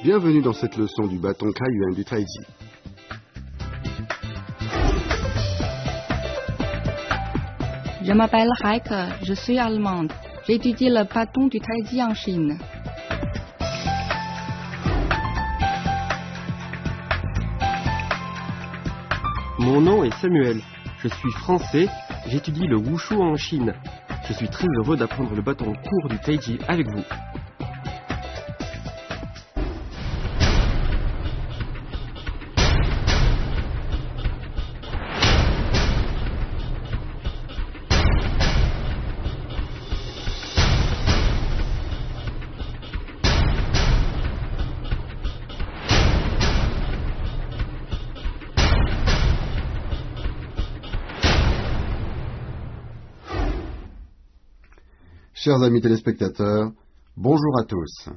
Bienvenue dans cette leçon du bâton Kaiyuan du Taiji. Je m'appelle Heike, je suis allemande. J'étudie le bâton du Taiji en Chine. Mon nom est Samuel. Je suis français. J'étudie le wushu en Chine. Je suis très heureux d'apprendre le bâton court du Taiji avec vous. Chers amis téléspectateurs, bonjour à tous.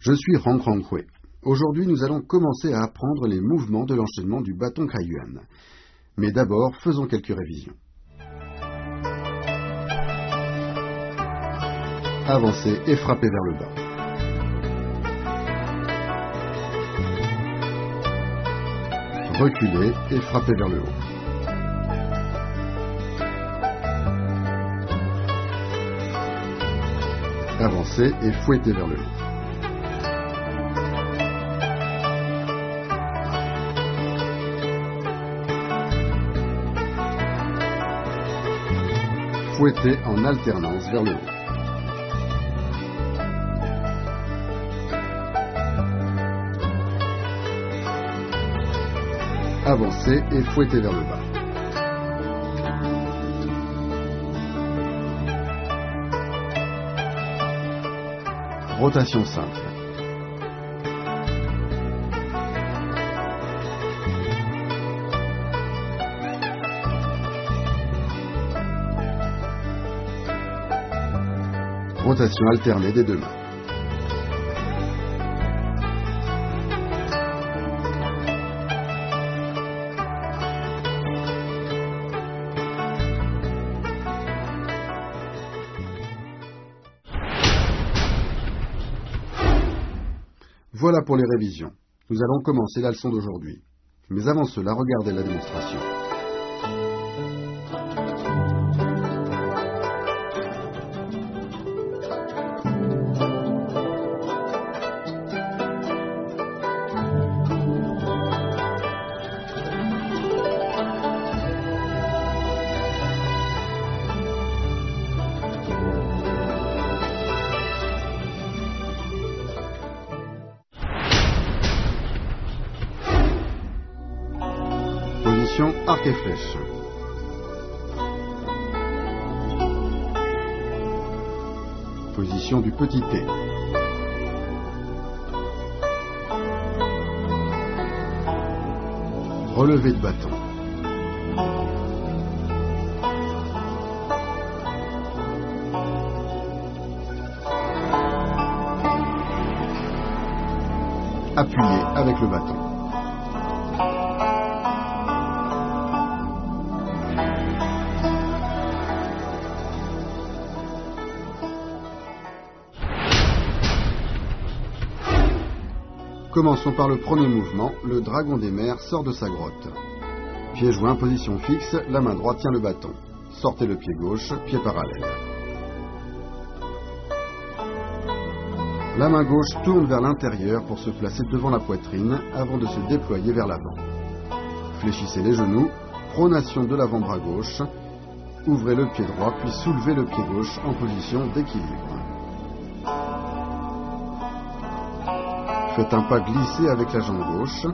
Je suis Rang Hui. Aujourd'hui, nous allons commencer à apprendre les mouvements de l'enchaînement du bâton Kaiyuan. Mais d'abord, faisons quelques révisions. Avancez et frappez vers le bas. Reculez et frappez vers le haut. Avancez et fouettez vers le haut. Fouettez en alternance vers le haut. Avancez et fouettez vers le bas. Rotation simple. Rotation alternée des deux mains. Voilà pour les révisions. Nous allons commencer la leçon d'aujourd'hui. Mais avant cela, regardez la démonstration. Position arc et flèche. Position du petit T. Relevé de bâton. Appuyez avec le bâton. Commençons par le premier mouvement, le dragon des mers sort de sa grotte. Pied joint, position fixe, la main droite tient le bâton. Sortez le pied gauche, pied parallèle. La main gauche tourne vers l'intérieur pour se placer devant la poitrine avant de se déployer vers l'avant. Fléchissez les genoux, pronation de l'avant-bras gauche. Ouvrez le pied droit puis soulevez le pied gauche en position d'équilibre. Faites un pas glissé avec la jambe gauche.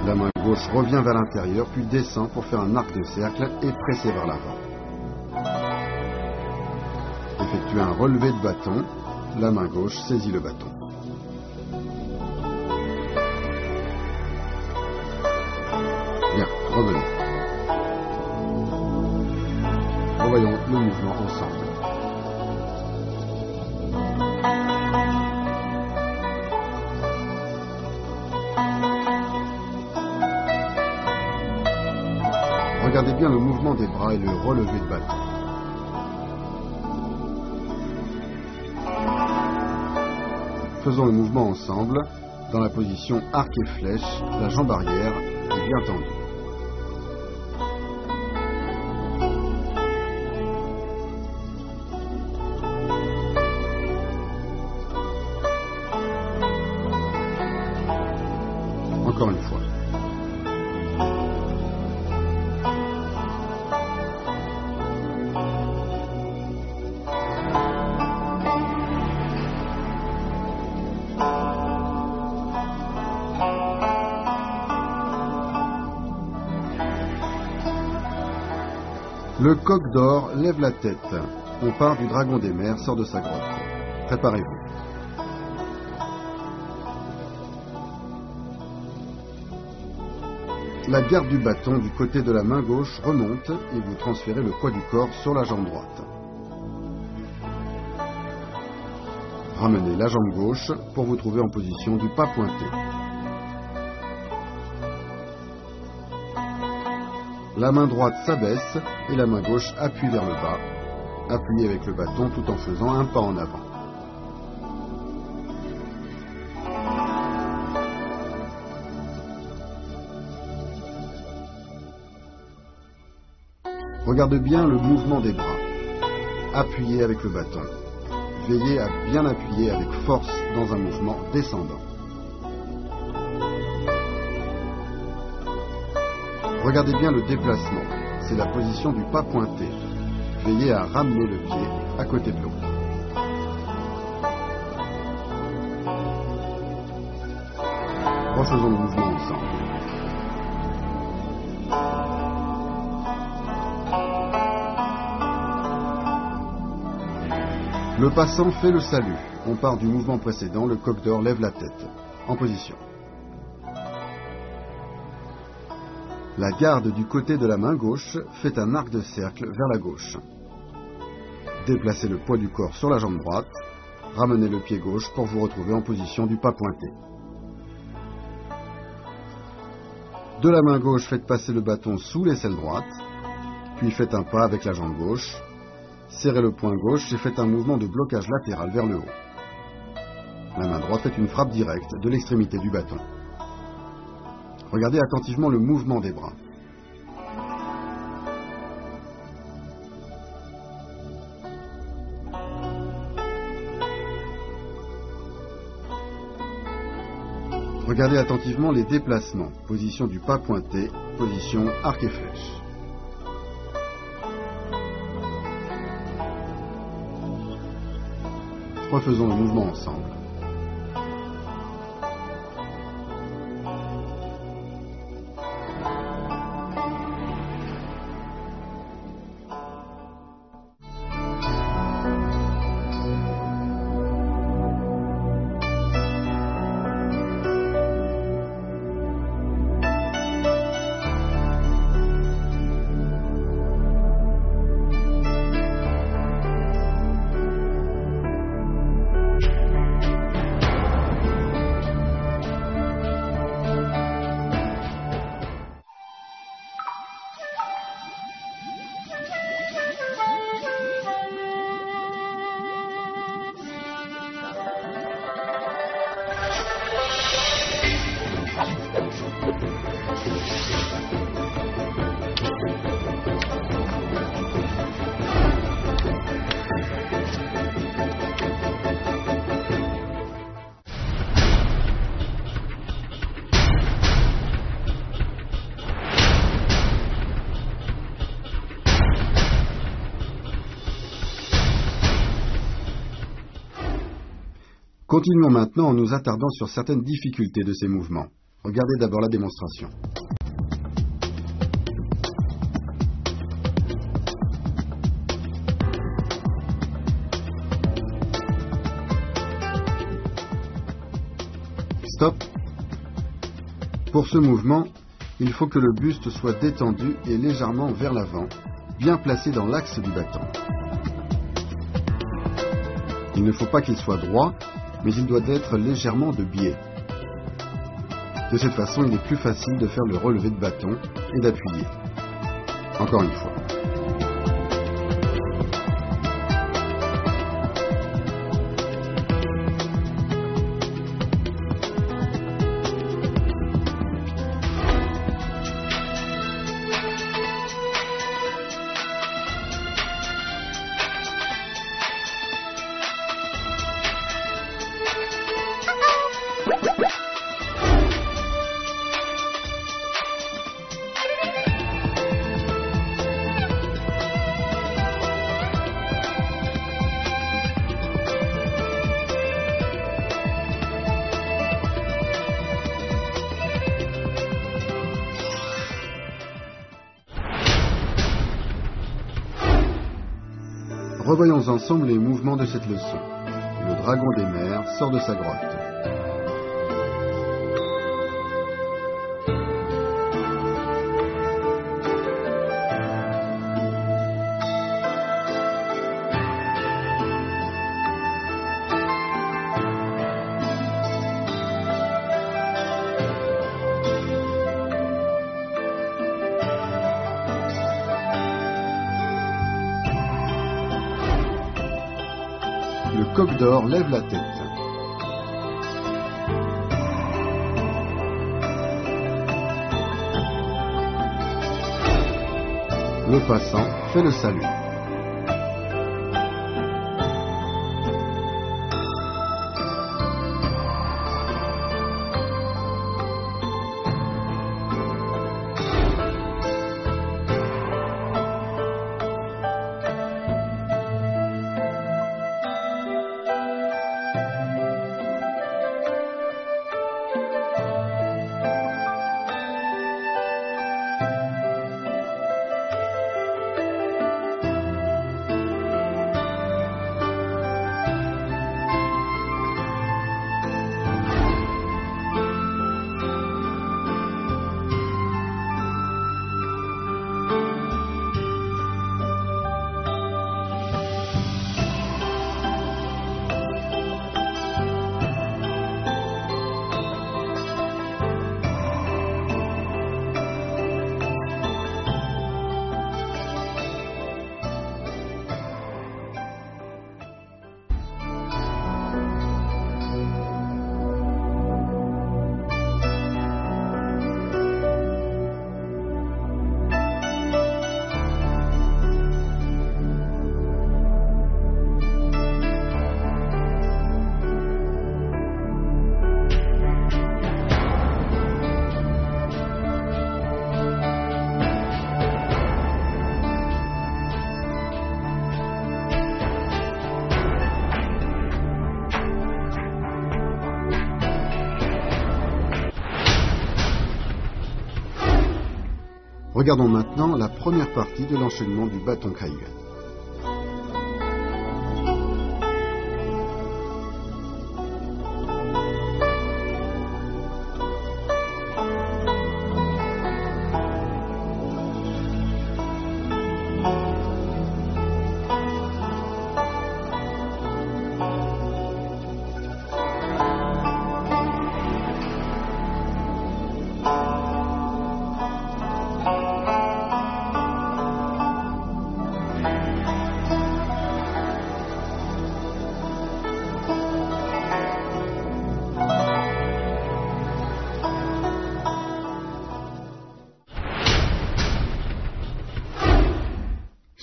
La main gauche revient vers l'intérieur, puis descend pour faire un arc de cercle et presser vers l'avant. Effectuez un relevé de bâton. La main gauche saisit le bâton. Bien, revenons. Revoyons le mouvement ensemble. Regardez bien le mouvement des bras et le relevé de bâton. Faisons le mouvement ensemble. Dans la position arc et flèche, la jambe arrière est bien tendue. Encore une fois. Le coq d'or lève la tête. On part du dragon des mers, sort de sa grotte. Préparez-vous. La garde du bâton du côté de la main gauche remonte et vous transférez le poids du corps sur la jambe droite. Ramenez la jambe gauche pour vous trouver en position du pas pointé. La main droite s'abaisse et la main gauche appuie vers le bas. Appuyez avec le bâton tout en faisant un pas en avant. Regarde bien le mouvement des bras. Appuyez avec le bâton. Veillez à bien appuyer avec force dans un mouvement descendant. Regardez bien le déplacement, c'est la position du pas pointé. Veillez à ramener le pied à côté de l'autre. Refaisons le mouvement ensemble. Le passant fait le salut. On part du mouvement précédent, le coq d'or lève la tête. En position. La garde du côté de la main gauche fait un arc de cercle vers la gauche. Déplacez le poids du corps sur la jambe droite. Ramenez le pied gauche pour vous retrouver en position du pas pointé. De la main gauche, faites passer le bâton sous l'aisselle droite. Puis faites un pas avec la jambe gauche. Serrez le poing gauche et faites un mouvement de blocage latéral vers le haut. La main droite fait une frappe directe de l'extrémité du bâton. Regardez attentivement le mouvement des bras. Regardez attentivement les déplacements. Position du pas pointé, position arc et flèche. Refaisons le mouvement ensemble. Continuons maintenant en nous attardant sur certaines difficultés de ces mouvements. Regardez d'abord la démonstration. Stop. Pour ce mouvement, il faut que le buste soit détendu et légèrement vers l'avant, bien placé dans l'axe du bâton. Il ne faut pas qu'il soit droit, mais il doit être légèrement de biais. De cette façon, il est plus facile de faire le relevé de bâton et d'appuyer. Encore une fois. Revoyons ensemble les mouvements de cette leçon. Le dragon des mers sort de sa grotte. Le coq d'or lève la tête. Le passant fait le salut. Regardons maintenant la première partie de l'enchaînement du bâton Kaigan.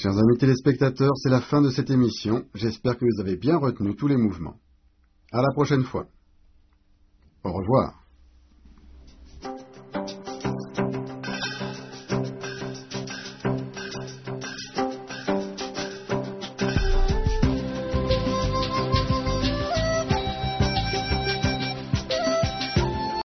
Chers amis téléspectateurs, c'est la fin de cette émission. J'espère que vous avez bien retenu tous les mouvements. À la prochaine fois. Au revoir.